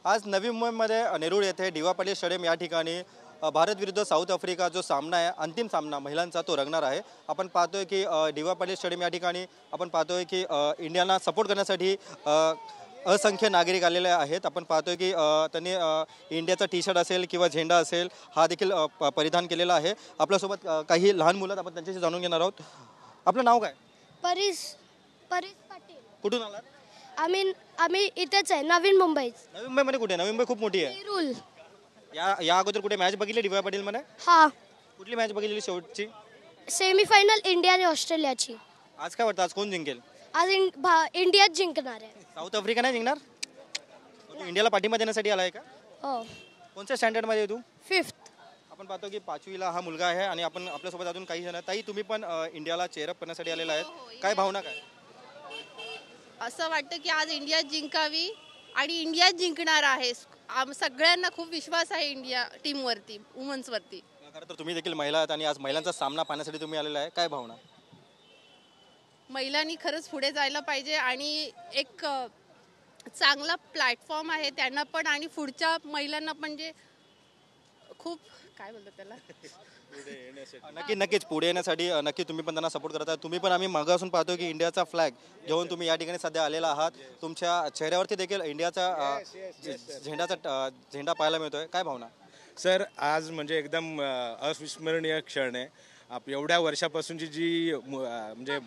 आज नवी मुंबईमध्ये नेरूळ येथे डी वाय पाटील स्टेडियम या ठिकाणी भारत विरुद्ध साऊथ आफ्रिका जो सामना आहे, अंतिम सामना महिलांचा तो रंगणार आहे। आपण पाहतोय की डी वाय पाटील स्टेडियम या ठिकाणी आपण पाहतोय की इंडियाला सपोर्ट करण्यासाठी असंख्य नागरिक आलेले आहेत। आपण पाहतोय की त्यांनी इंडियाचा टी शर्ट असेल किंवा झेंडा असेल हा देखील परिधान केलेला आहे। आपल्यासोबत काही लहान मुलं आपण त्यांच्याशी जाणून घेणार आहोत। आपलं नाव काय? परीस पाटील। कुठून आलात? आम्ही इथेच आहे, नवीन मुंबई। नवी मुंबईमध्ये कुठे? नवी मुंबई खूप मोठी आहे। नेरूळ। या अगोदर कुठे मॅच बघितली डी वाय पाटील मध्ये? हां, कुठली मॅच बघितली शेवटची? सेमीफायनल इंडिया आणि ऑस्ट्रेलियाची। आज काय वाटतं, आज कोण जिंकेल? आज इंडियाच जिंकणार आहे। साऊथ आफ्रिका नाही जिंकणार? इंडियाला पाठिंबा देण्यासाठी आलाय का? हो। कोणत्या स्टँडर्ड मध्ये तू? 5th। आपण पाहतो की 5वीला हा मुलगा आहे आणि आपण आपल्यासोबत अजून काही जण आहेत। ताई, तुम्ही पण इंडियाला चेअरअप करण्यासाठी आलेला आहेत, काय भावना काय? असं वाटतं की आज इंडिया जिंकावी आणि इंडिया जिंकणार आहे। सगळ्यांना खूप विश्वास आहे इंडिया टीमवरती, वुमन्सवरती। खरं तर तुम्ही देखील महिला आहात आणि आज महिलांचा सामना पाहण्यासाठी तुम्ही आलेला आहे, काय भावना? महिलांनी खरंच पुढे जायला पाहिजे आणि एक चांगला प्लॅटफॉर्म आहे त्यांना पण आणि पुढच्या महिलांना पण जे खूप काय बोलतात त्याला नक्कीच पुढे येण्यासाठी नक्की तुम्ही पण त्यांना सपोर्ट करत आहात। तुम्ही पण आम्ही मागे असून पाहतो की इंडियाचा फ्लॅग घेऊन तुम्ही या ठिकाणी सध्या आलेला आहात। तुमच्या चेहऱ्यावरती देखील इंडियाचा झेंडा पाहायला मिळतोय, काय भावना? सर, आज म्हणजे एकदम अविस्मरणीय क्षण आहे। एवढ्या वर्षापासूनची जी म्हणजे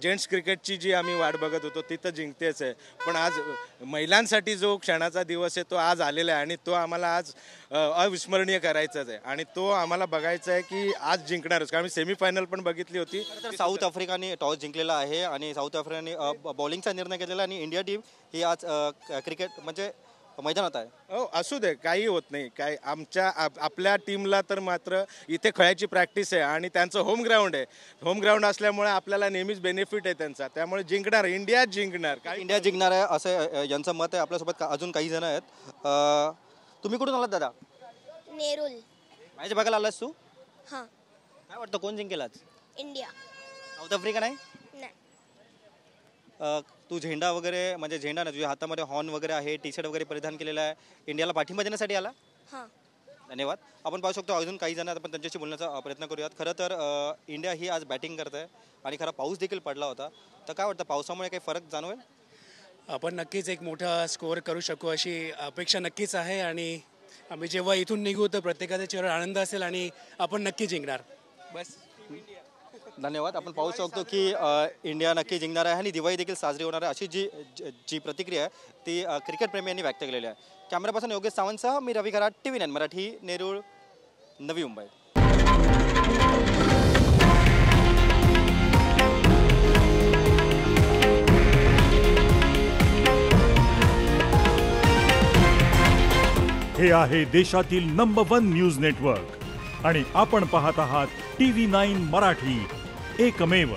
जेंट्स क्रिकेटची जी आम्ही वाट बघत होतो ती तर जिंकतेच आहे, पण आज महिलांसाठी जो क्षणाचा दिवस आहे तो आज आलेला आहे आणि तो आम्हाला आज अविस्मरणीय करायचाच आहे आणि तो आम्हाला बघायचा आहे की आज जिंकणारच, कारण मी सेमीफायनल पण बघितली होती। तर साऊथ आफ्रिकाने टॉस जिंकलेला आहे आणि साऊथ आफ्रिकाने बॉलिंगचा निर्णय घेतलेला आणि इंडिया टीम ही आज क्रिकेट म्हणजे मैदानात आहे। हो, असू दे, काही होत नाही, काय आपल्या टीमला तर मात्र इथे खेळायची प्रॅक्टिस आहे आणि त्यांचं होम ग्राउंड आहे। होम ग्राउंड असल्यामुळे आपल्याला नेहमीच बेनिफिट आहे त्यांचा, त्यामुळे जिंकणार, इंडिया जिंकणार, काय इंडिया जिंकणार आहे असं यांचं मत आहे। आपल्यासोबत अजून काही जण आहेत। तुम्ही कुठून आलात दादा? नेरूळ। मॅच बघायला आलास तू? हां। काय वाटतं कोण जिंकेल आज? इंडिया। साऊथ आफ्रिका नाही? तू झेंडा वगैरे म्हणजे झेंडा ना, तुझ्या हातामध्ये हॉर्न वगैरे आहे, टी शर्ट वगैरे परिधान केलेला आहे, इंडियाला पाठिंबा देण्यासाठी आला? हां। धन्यवाद। आपण पाहू शकतो अजून काही जण, आपण त्यांच्याशी बोलण्याचा प्रयत्न करूयात। खरं तर इंडिया ही आज बॅटिंग करत आहे आणि खरा पाऊस देखील पडला होता, तर काय वाटतं पावसामुळे काही फरक जाणवेल? आपण नक्कीच एक मोठा स्कोअर करू शकू अशी अपेक्षा नक्कीच आहे आणि आम्ही जेव्हा इथून निघू तर प्रत्येकाच्या चेहऱ्यावर आनंद असेल आणि आपण नक्की जिंकणार। बस, धन्यवाद। आपण पाहू शकतो की इंडिया नक्की जिंकणार आहे आणि दिवाळी देखील साजरी होणार आहे अशी जी प्रतिक्रिया आहे ती क्रिकेट प्रेमी व्यक्त केलेली आहे। कॅमेरापासून योगेश सावंतसह मी रवी कराड, TV9 मराठी, नेरूळ, नवी मुंबई। हे आहे देशातील नंबर 1 न्यूज नेटवर्क आणि आपण पाहत आहात TV9 मराठी, एकमेव।